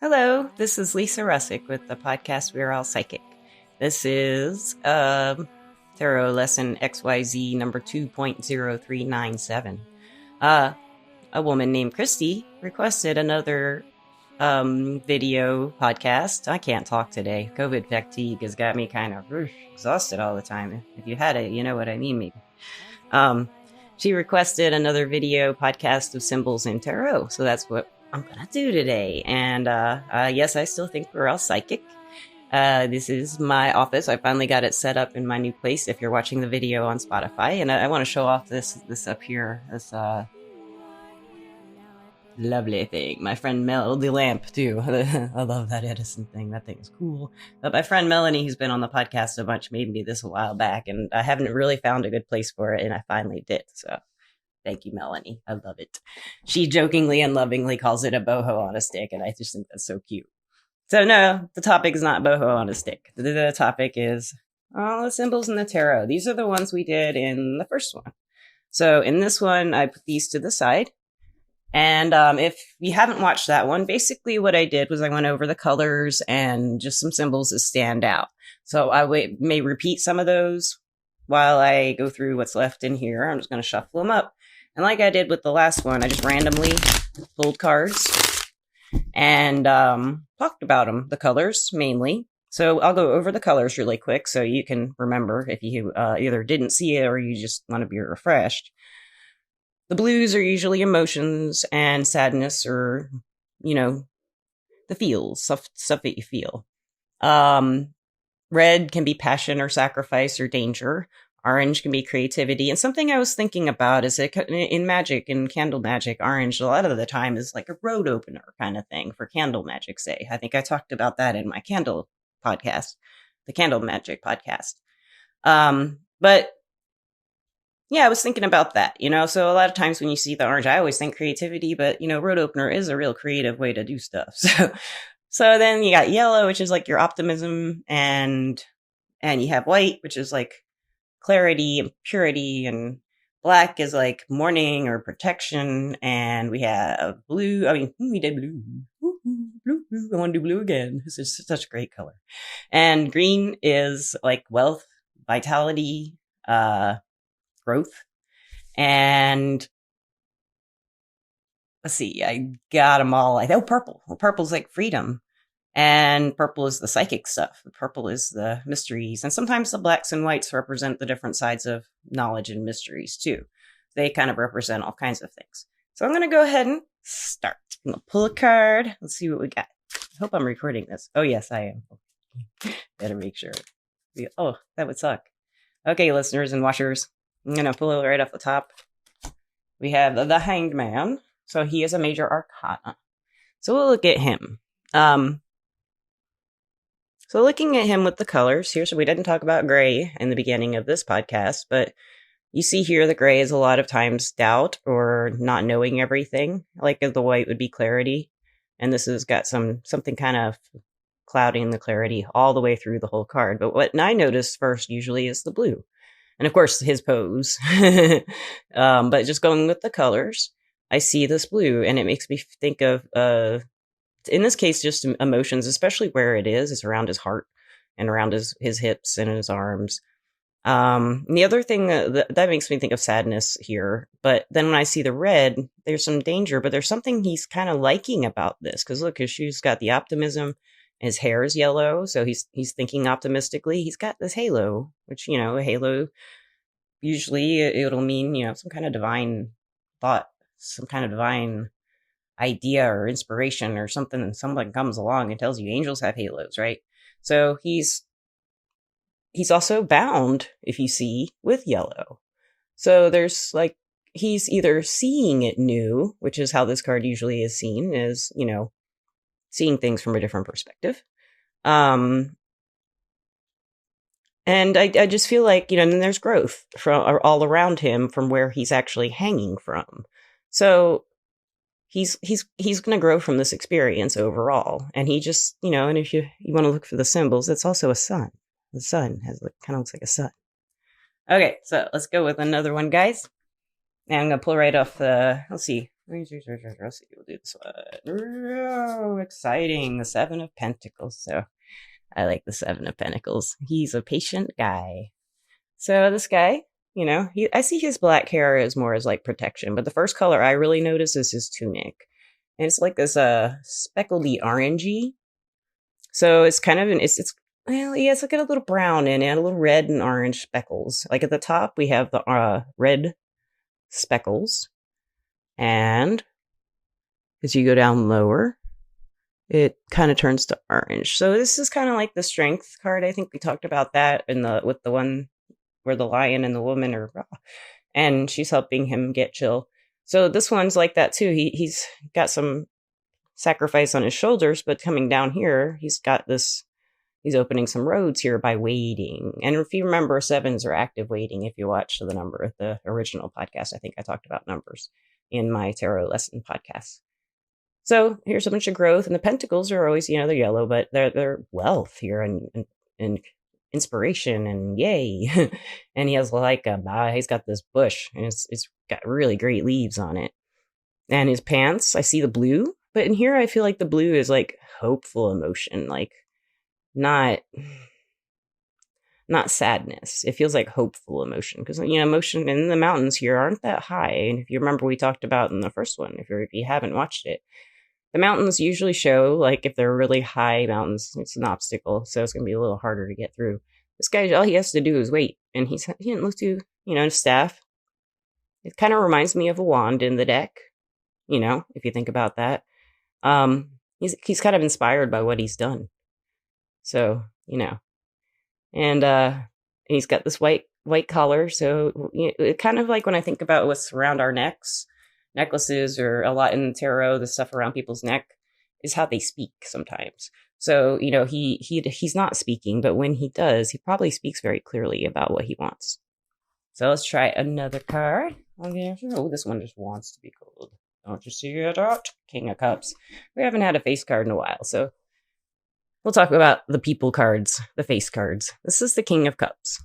Hello, this is Lisa Russick with the podcast We're All Psychic. This is Tarot Lesson XYZ number 2.0397. A woman named Christy requested another video podcast. I can't talk today. COVID fatigue has got me kind of exhausted all the time. If you had it, you know what I mean, maybe. She requested another video podcast of symbols in tarot, so that's what I'm gonna do today. And yes, I still think we're all psychic. This is my office. I finally got it set up in my new place. If you're watching the video on Spotify, and I want to show off this up here, this lovely thing. My friend Mel, the lamp too. I love that Edison thing. That thing is cool. But my friend Melanie, who's been on the podcast a bunch, made me this a while back, and I haven't really found a good place for it, and I finally did. So thank you, Melanie. I love it. She jokingly and lovingly calls it a boho on a stick, and I just think that's so cute. So no, the topic is not boho on a stick. The topic is all the symbols in the tarot. These are the ones we did in the first one. So in this one, I put these to the side. And if you haven't watched that one, basically what I did was I went over the colors and just some symbols that stand out. So I may repeat some of those while I go through what's left in here. I'm just going to shuffle them up. And like I did with the last one, I just randomly pulled cards and talked about them, the colors mainly. So I'll go over the colors really quick so you can remember if you either didn't see it or you just want to be refreshed. The blues are usually emotions and sadness, or, you know, the feels, stuff that you feel. Red can be passion or sacrifice or danger. Orange can be creativity. And something I was thinking about is that in magic, in candle magic, orange a lot of the time is like a road opener kind of thing for candle magic, say. I think I talked about that in my candle podcast, the candle magic podcast. But yeah, I was thinking about that, so a lot of times when you see the orange, I always think creativity, but, road opener is a real creative way to do stuff. So then you got yellow, which is like your optimism, and you have white, which is like clarity and purity, and black is like mourning or protection, and we have blue. We did blue. Blue. I want to do blue again. This is such a great color. And green is like wealth, vitality, growth. And let's see, I got them all. Purple. Well, purple's like freedom. And purple is the psychic stuff. Purple is the mysteries. And sometimes the blacks and whites represent the different sides of knowledge and mysteries too. They kind of represent all kinds of things. So I'm going to go ahead and start. I'm going to pull a card. Let's see what we got. I hope I'm recording this. Oh, yes, I am. Better make sure. Oh, that would suck. Okay, listeners and watchers. I'm going to pull it right off the top. We have the Hanged Man. So he is a major arcana. So we'll look at him. So looking at him with the colors here, so we didn't talk about gray in the beginning of this podcast, but you see here the gray is a lot of times doubt or not knowing everything. Like the white would be clarity. And this has got something kind of clouding the clarity all the way through the whole card. But what I notice first usually is the blue. And of course, his pose. But just going with the colors, I see this blue, and it makes me think of, in this case, just emotions, especially where it is. It's around his heart and around his hips and his arms. And the other thing that makes me think of sadness here. But then when I see the red, there's some danger, but there's something he's kind of liking about this. Because look, his shoes got the optimism. His hair is yellow, so he's thinking optimistically. He's got this halo, which, a halo, usually it'll mean, some kind of divine thought, some kind of divine idea or inspiration or something, and someone comes along and tells you angels have halos, right? So he's also bound, if you see, with yellow. So there's like, he's either seeing it new, which is how this card usually is seen, is, seeing things from a different perspective. And I just feel like, and then there's growth from all around him from where he's actually hanging from. So he's going to grow from this experience overall. And he just, and if you want to look for the symbols, it's also a sun. The sun kind of looks like a sun. Okay, so let's go with another one, guys. And I'm going to pull right off let's see. Let's see, we'll do this one. Oh, exciting. The Seven of Pentacles. So I like the Seven of Pentacles. He's a patient guy. So this guy, I see his black hair as more as like protection, but the first color I really notice is his tunic. And it's like this speckledy orangey. So it's kind of it's like a little brown in it, a little red and orange speckles. Like at the top we have the red speckles. And as you go down lower, it kind of turns to orange. So this is kind of like the strength card. I think we talked about that with the one where the lion and the woman are, and she's helping him get chill. So this one's like that too. He's got some sacrifice on his shoulders, but coming down here, he's opening some roads here by waiting. And if you remember, sevens are active waiting. If you watch the original podcast, I think I talked about numbers in my tarot lesson podcast. So here's a bunch of growth, and the pentacles are always, they're yellow, but they're wealth here and inspiration and yay. And he has he's got this bush, and it's got really great leaves on it. And his pants, I see the blue, but in here I feel like the blue is like hopeful emotion, like not sadness. It feels like hopeful emotion because emotion in the mountains here aren't that high. And if you remember, we talked about in the first one, if you haven't watched it, the mountains usually show like if they're really high mountains, it's an obstacle, so it's gonna be a little harder to get through. This guy, all he has to do is wait, and he didn't look too, his staff. It kind of reminds me of a wand in the deck, if you think about that. He's kind of inspired by what he's done. So, and he's got this white collar. So it kind of like when I think about what's around our necklaces, or a lot in the tarot, the stuff around people's neck is how they speak sometimes. So, he's not speaking, but when he does, he probably speaks very clearly about what he wants. So let's try another card. Oh, this one just wants to be cold. Don't you see it out? King of Cups. We haven't had a face card in a while, so we'll talk about the people cards, the face cards. This is the King of Cups.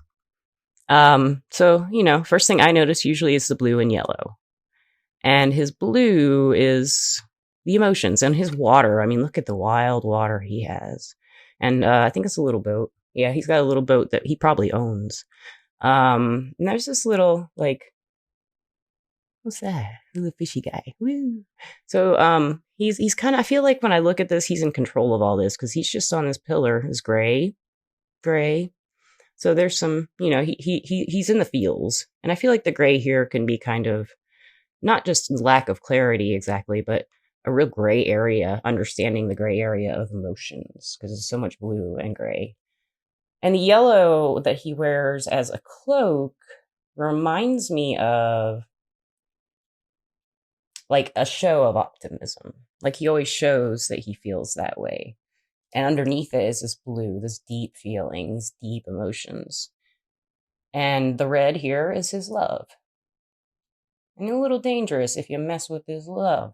So, first thing I notice usually is the blue and yellow. And his blue is the emotions, and his water. I mean, look at the wild water he has. And I think it's a little boat. Yeah, he's got a little boat that he probably owns. And there's this little, what's that? Little fishy guy. Woo. So he's kind of, I feel like when I look at this, he's in control of all this because he's just on this pillar, this gray. So there's some, he's in the feels. And I feel like the gray here can be kind of not just lack of clarity exactly, but a real gray area, understanding the gray area of emotions because there's so much blue and gray. And the yellow that he wears as a cloak reminds me of like a show of optimism. Like he always shows that he feels that way. And underneath it is this blue, this deep feelings, deep emotions. And the red here is his love. And a little dangerous if you mess with his love.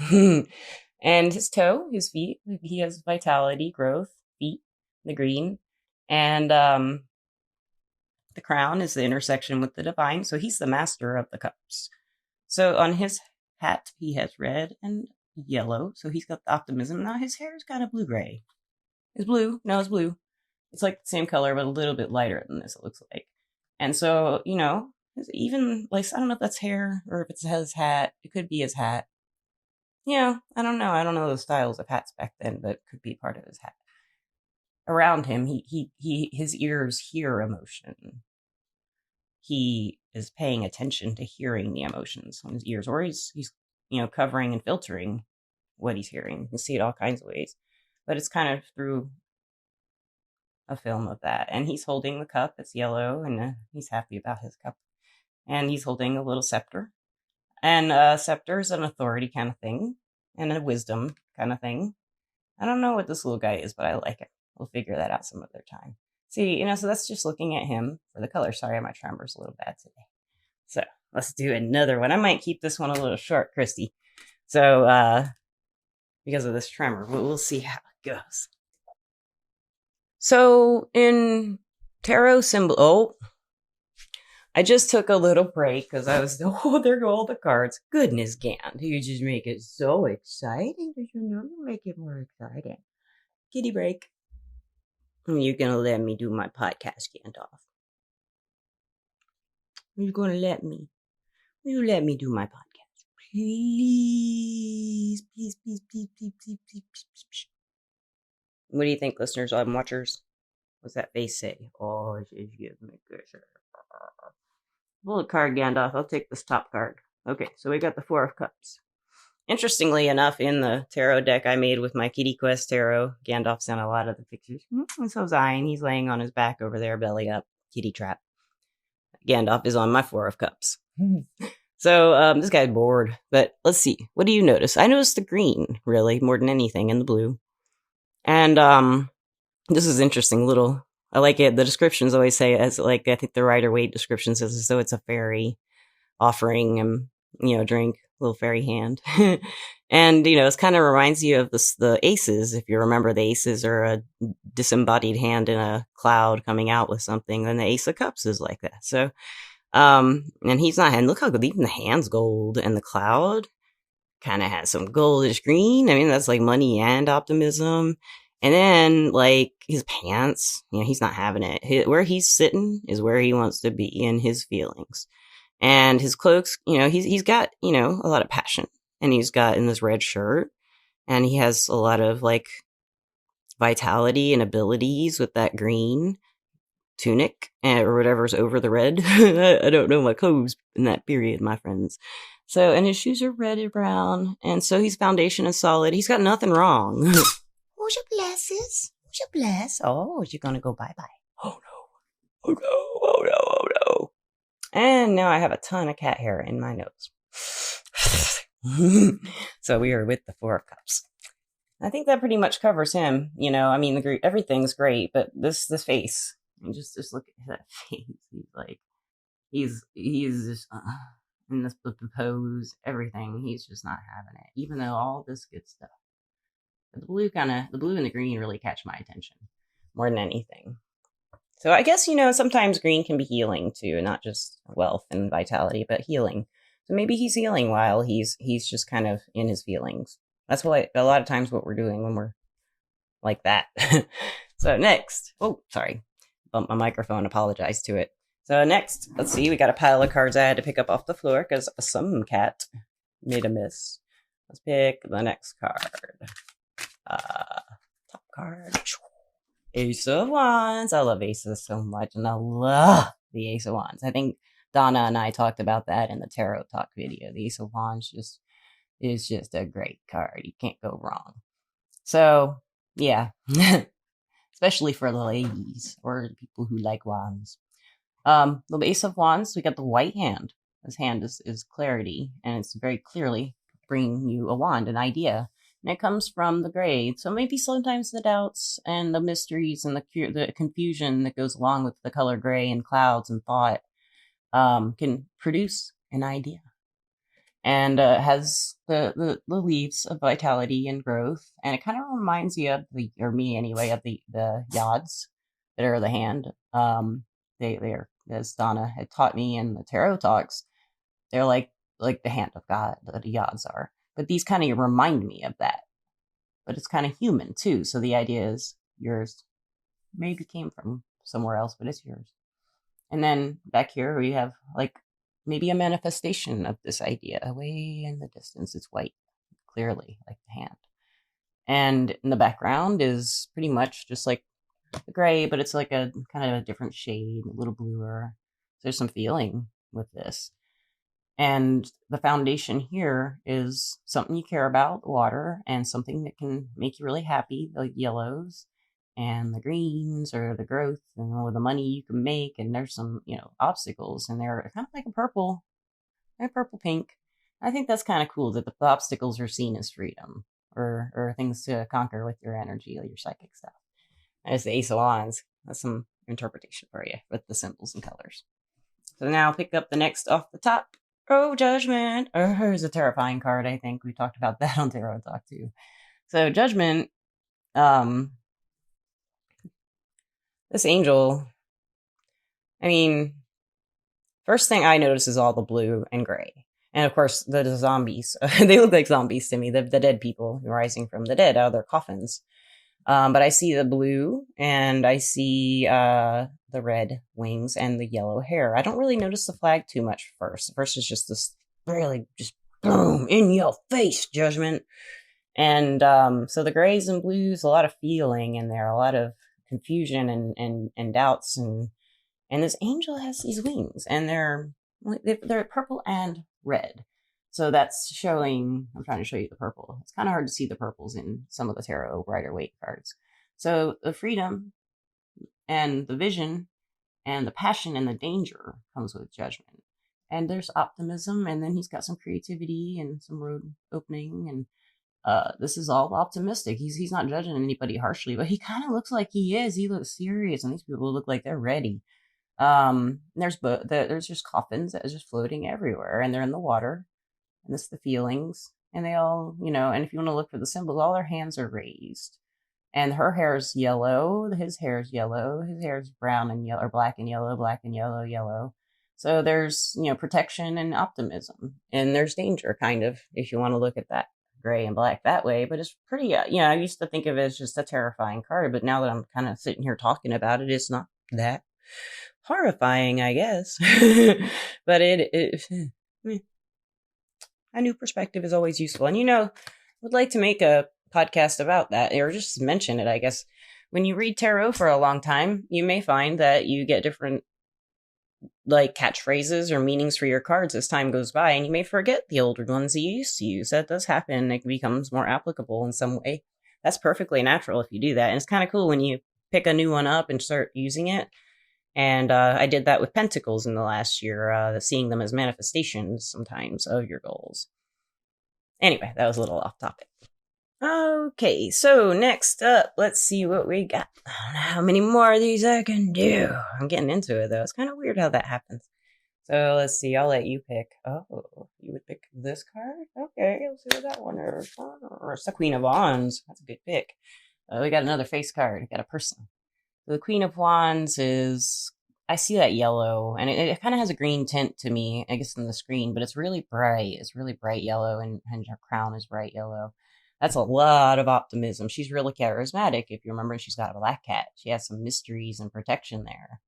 And his toe, his feet, he has vitality, growth, feet, the green. And the crown is the intersection with the divine. So he's the master of the cups. So on his hat, he has red and yellow. So he's got the optimism. Now his hair is kind of blue-gray. It's blue. No, it's blue. It's like the same color, but a little bit lighter than this, it looks like. And so, even like, I don't know if that's hair or if it's his hat. It could be his hat. I don't know. I don't know the styles of hats back then, but it could be part of his hat. Around him, his ears hear emotion. He is paying attention to hearing the emotions on his ears, or he's covering and filtering what he's hearing. You can see it all kinds of ways, but it's kind of through a film of that. And he's holding the cup. It's yellow, and he's happy about his cup. And he's holding a little scepter. And scepter is an authority kind of thing, and a wisdom kind of thing. I don't know what this little guy is, but I like it. We'll figure that out some other time. See, so that's just looking at him for the color. Sorry, my tremor's a little bad today. So let's do another one. I might keep this one a little short, Christy. So, because of this tremor, but we'll see how it goes. So in tarot symbol, I just took a little break because I was, oh, there go all the cards. Goodness, Gand, you just make it so exciting. Did you know you make it more exciting? Kitty break. You're going to let me do my podcast, Gandalf. You're going to let me. Will you let me do my podcast? Please, please, please, please, please, please, please, please, please. What do you think, listeners and watchers? What's that face say? Oh, it gives me good. Pull a card, Gandalf. I'll take this top card. Okay, so we got the Four of Cups. Interestingly enough, in the tarot deck I made with my Kitty Quest tarot, Gandalf's in a lot of the pictures. And so Zion, he's laying on his back over there, belly up, kitty trap. Gandalf is on my Four of Cups. So this guy's bored. But let's see. What do you notice? I noticed the green, really, more than anything, and the blue. And this is interesting. Little, I like it. The descriptions always say, as like I think the Rider-Waite description says, as though it's a fairy offering him, drink, little fairy hand. And it kind of reminds you of the aces. If you remember, the aces are a disembodied hand in a cloud coming out with something. Then the Ace of Cups is like that. So, and he's not. And look how good, even the hand's gold, and the cloud kind of has some goldish green. I mean, that's like money and optimism. And then, like, his pants, he's not having it. Where he's sitting is where he wants to be in his feelings. And his cloaks, he's got, a lot of passion. And he's got in this red shirt. And he has a lot of, like, vitality and abilities with that green tunic or whatever's over the red. I don't know my clothes in that period, my friends. So, and his shoes are red and brown. And so his foundation is solid. He's got nothing wrong. Who's your blesses? Who's your bless? Oh, is you gonna go bye-bye? Oh, no. Oh, no. Oh, no. Oh, no. And now I have a ton of cat hair in my nose. So we are with the Four of Cups. I think that pretty much covers him. I mean, everything's great, but this face, and just look at that face. He's like, he's just in this pose, everything. He's just not having it, even though all this good stuff. But the blue and the green really catch my attention more than anything. So I guess, sometimes green can be healing too, not just wealth and vitality, but healing. So maybe he's healing while he's just kind of in his feelings. That's what a lot of times what we're doing when we're like that. So next, oh, sorry, bumped my microphone, apologize to it. So next, let's see, we got a pile of cards I had to pick up off the floor because some cat made a miss. Let's pick the next card. Top card. Ace of Wands. I love aces so much, and I love the Ace of Wands. I think Donna and I talked about that in the Tarot Talk video. The Ace of Wands is just a great card. You can't go wrong. So, yeah. Especially for the ladies or people who like wands. The Ace of Wands, we got the white hand. This hand is clarity, and it's very clearly bringing you a wand, an idea. And it comes from the gray. So maybe sometimes the doubts and the mysteries and the confusion that goes along with the color gray and clouds and thought can produce an idea. And has the leaves of vitality and growth. And it kind of reminds you of me anyway, of the yods that are the hand. They are, as Donna had taught me in the tarot talks, they're like the hand of God, the yods are. But these kind of remind me of that. But it's kind of human, too. So the idea is yours maybe came from somewhere else, but it's yours. And then back here we have, like, maybe a manifestation of this idea. Away in the distance, it's white, clearly, like the hand. And in the background is pretty much just like the gray, but it's like a kind of a different shade, a little bluer. So there's some feeling with this. And the foundation here is something you care about, water, and something that can make you really happy, the yellows and the greens, or the growth or the money you can make. And there's some, obstacles, and they're kind of like a purple pink. I think that's kind of cool that the obstacles are seen as freedom or things to conquer with your energy or your psychic stuff. There's the Ace of Wands. That's some interpretation for you with the symbols and colors. So now pick up the next off the top. Oh, Judgment. Here's a terrifying card, I think. We talked about that on Tarot Talk, too. So, Judgment, this angel, I mean, First thing I notice is all the blue and gray. And of course, the zombies. They look like zombies to me, the dead people rising from the dead out of their coffins. But I see the blue and I see the red wings and the yellow hair. I don't really notice the flag too much first. First is just this really just boom in your face judgment. And so the grays and blues, a lot of feeling in there, a lot of confusion and doubts, and this angel has these wings, and they're purple and red. So that's showing. I'm trying to show you the purple. It's kind of hard to see the purples in some of the tarot Rider-Waite cards. So the freedom and the vision and the passion and the danger comes with judgment. And there's optimism, and then he's got some creativity and some road opening, and this is all optimistic. He's not judging anybody harshly, but he kind of looks like he is. He looks serious, and these people look like they're ready. There's just coffins that are just floating everywhere, and they're in the water, and it's the feelings, and they all, and if you want to look for the symbols, all their hands are raised, and her hair's yellow, his hair's yellow, his hair's brown and yellow, or black and yellow, black and yellow, yellow. So there's, protection and optimism, and there's danger, kind of, if you want to look at that gray and black that way. But it's pretty, I used to think of it as just a terrifying card, but now that I'm kind of sitting here talking about it, it's not that horrifying, I guess. But a new perspective is always useful. And, would like to make a podcast about that, or just mention it, I guess. When you read tarot for a long time, you may find that you get different catchphrases or meanings for your cards as time goes by, and you may forget the older ones you used to use. That does happen. It becomes more applicable in some way. That's perfectly natural if you do that. And it's kind of cool when you pick a new one up and start using it. And I did that with pentacles in the last year, seeing them as manifestations sometimes of your goals. Anyway, that was a little off topic. Okay, so next up, let's see what we got. I don't know how many more of these I can do. I'm getting into it, though. It's kind of weird how that happens. So let's see. I'll let you pick. Oh, you would pick this card? Okay, let's see what that one is. Oh, it's the Queen of Wands. That's a good pick. We got another face card. We got a person. So the Queen of Wands is... I see that yellow, and it kind of has a green tint to me, I guess, on the screen, but it's really bright. It's really bright yellow, and her crown is bright yellow. That's a lot of optimism. She's really charismatic. If you remember, she's got a black cat. She has some mysteries and protection there.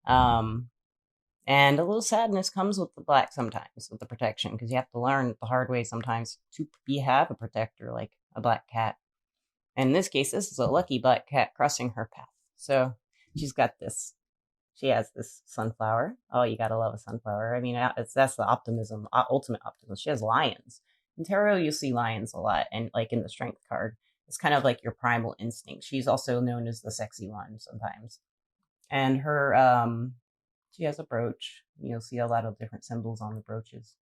And a little sadness comes with the black sometimes, with the protection, because you have to learn the hard way sometimes to have a protector like a black cat. And in this case, this is a lucky black cat crossing her path. So she's got this. She has this sunflower. Oh, you gotta love a sunflower. I mean, that's the optimism, ultimate optimism. She has lions. In tarot, you see lions a lot, and in the strength card, it's kind of like your primal instinct. She's also known as the sexy one sometimes. And her, she has a brooch. You'll see a lot of different symbols on the brooches,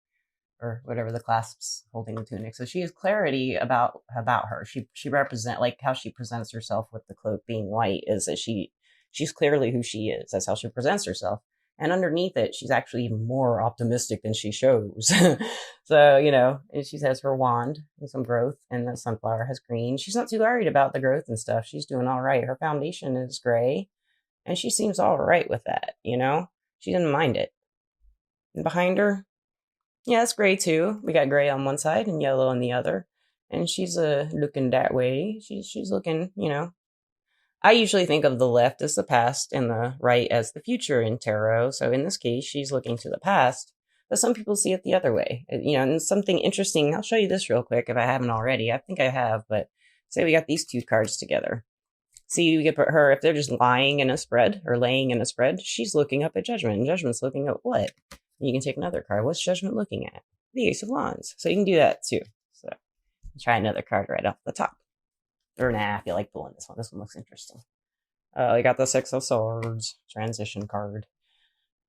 or whatever, the clasps holding the tunic. So she has clarity about her. She represents, how she presents herself with the cloak being white, is that she's clearly who she is. That's how she presents herself. And underneath it, she's actually even more optimistic than she shows. So, and she has her wand and some growth, and the sunflower has green. She's not too worried about the growth and stuff. She's doing all right. Her foundation is gray, and she seems all right with that, She didn't mind it. And behind her, yeah, it's gray too. We got gray on one side and yellow on the other. And she's looking that way. She's looking, I usually think of the left as the past and the right as the future in tarot. So in this case, she's looking to the past, but some people see it the other way. And something interesting, I'll show you this real quick if I haven't already. I think I have, but say we got these two cards together. See, we could put her, if they're just lying in a spread or laying in a spread, she's looking up at Judgment, and Judgment's looking at what? And you can take another card. What's Judgment looking at? The Ace of Wands. So you can do that too. So try another card right off the top. Or nah, I feel like pulling this one. This one looks interesting. I got the Six of Swords transition card.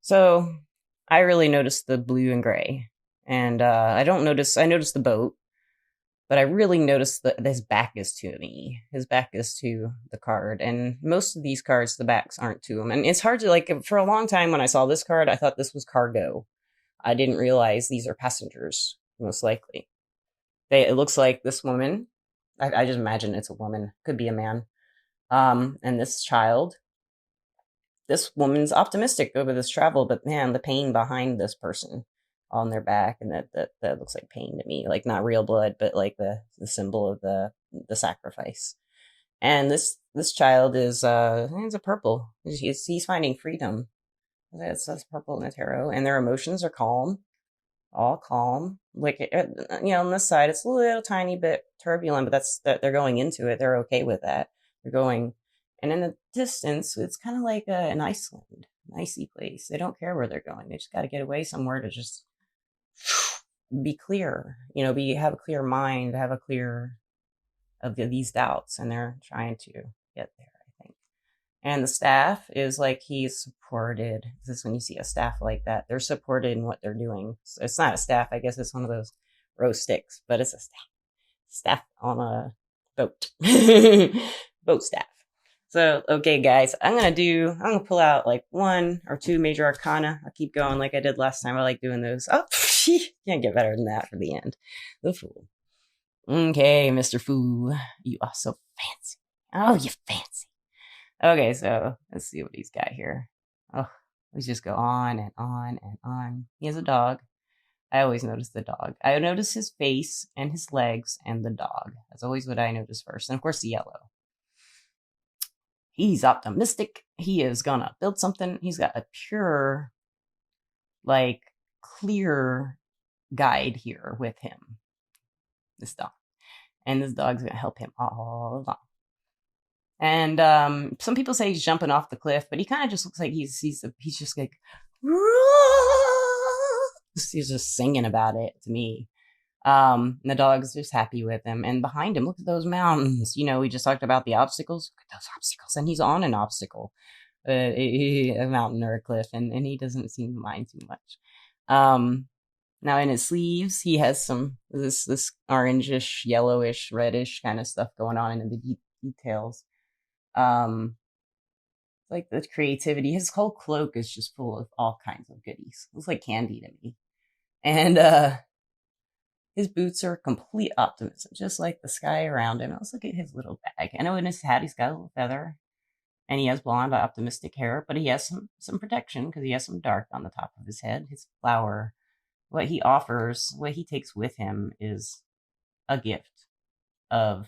So I really noticed the blue and gray. And I noticed the boat, but I really noticed that his back is to me. His back is to the card. And most of these cards, the backs aren't to him. And it's hard to, for a long time when I saw this card, I thought this was cargo. I didn't realize these are passengers, most likely. It looks like this woman. I just imagine it's a woman. Could be a man. And this child. this woman's optimistic over this travel, but man, the pain behind this person on their back, and that looks like pain to me, like not real blood, but like the symbol of the sacrifice. And this child is he's a purple. He's finding freedom. That's purple in the tarot, and their emotions are calm, all calm. Like on this side, it's a little tiny bit turbulent, but they're going into it. They're okay with that. They're going, and in the distance, it's kind of like an Iceland, an icy place. They don't care where they're going. They just got to get away somewhere to just be clear. Have a clear mind, have a clear of these doubts, and they're trying to get there, I think. And the staff is like he's supported. This is when you see a staff like that, they're supported in what they're doing. So it's not a staff, I guess it's one of those rose sticks, but it's a staff on a boat. Boat staff. So, okay, guys, I'm gonna pull out like 1 or 2 major arcana. I'll keep going like I did last time. I like doing those. Oh, can't get better than that for the end. The Fool. Okay, Mr. Fool, you are so fancy. Oh, you're fancy. Okay, so let's see what he's got here. Oh, let's just go on and on and on. He has a dog. I always notice the dog. I notice his face and his legs and the dog. That's always what I notice first. And of course, the yellow. He's optimistic. He is gonna build something. He's got a pure, like, clear guide here with him. This dog. And this dog's gonna help him all along. And some people say he's jumping off the cliff, but he kind of just looks like he's just like, he's just singing about it to me. And the dog's just happy with him. And behind him, look at those mountains. We just talked about the obstacles. Look at those obstacles. And he's on an obstacle, a mountain or a cliff, and he doesn't seem to mind too much. Now in his sleeves, he has some this orangish, yellowish, reddish kind of stuff going on in the details. Like the creativity. His whole cloak is just full of all kinds of goodies. It looks like candy to me. And his boots are complete optimism, just like the sky around him. Let's look at his little bag. I know in his hat he's got a little feather, and he has blonde, optimistic hair, but he has some protection because he has some dark on the top of his head. His flower, what he offers, what he takes with him is a gift of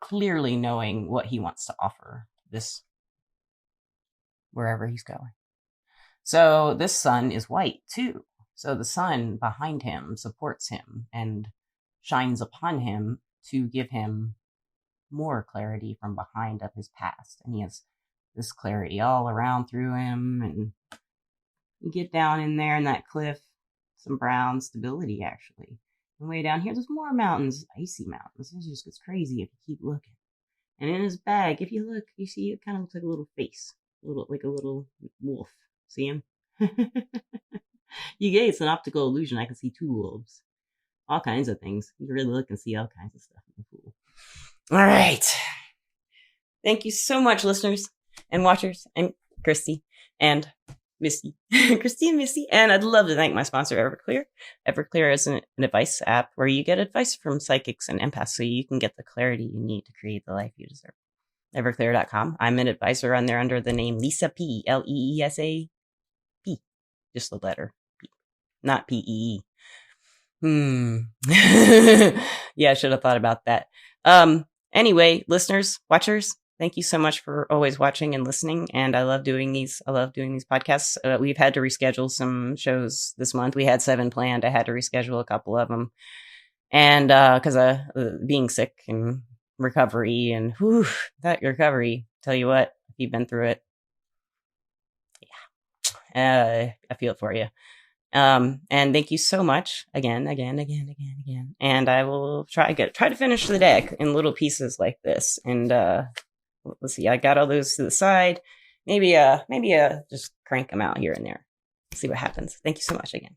clearly knowing what he wants to offer this wherever he's going. So this sun is white too. So the sun behind him supports him and shines upon him to give him more clarity from behind of his past. And he has this clarity all around through him. And you get down in there in that cliff, some brown stability actually. And way down here, there's more mountains, icy mountains. It just gets crazy if you keep looking. And in his bag, if you look, you see it kind of looks like a little face, like a little wolf. See him? It's an optical illusion. I can see 2 wolves. All kinds of things. You can really look and see all kinds of stuff in the Fool. All right. Thank you so much, listeners and watchers, and Christy and Misty. Christy and Misty. And I'd love to thank my sponsor, Everclear. Everclear is an advice app where you get advice from psychics and empaths so you can get the clarity you need to create the life you deserve. Everclear.com. I'm an advisor on there under the name Lisa P. Leesa P. Just the letter P. Not P-E-E. Yeah, I should have thought about that. Anyway, listeners, watchers, thank you so much for always watching and listening. And I love doing these podcasts. We've had to reschedule some shows this month. We had 7 planned. I had to reschedule a couple of them. And, cause of being sick and recovery and that recovery, tell you what, if you've been through it. Yeah. I feel it for you. And thank you so much again. And I will try to finish the deck in little pieces like this. And, let's see, I got all those to the side. Maybe just crank them out here and there. See what happens. Thank you so much again.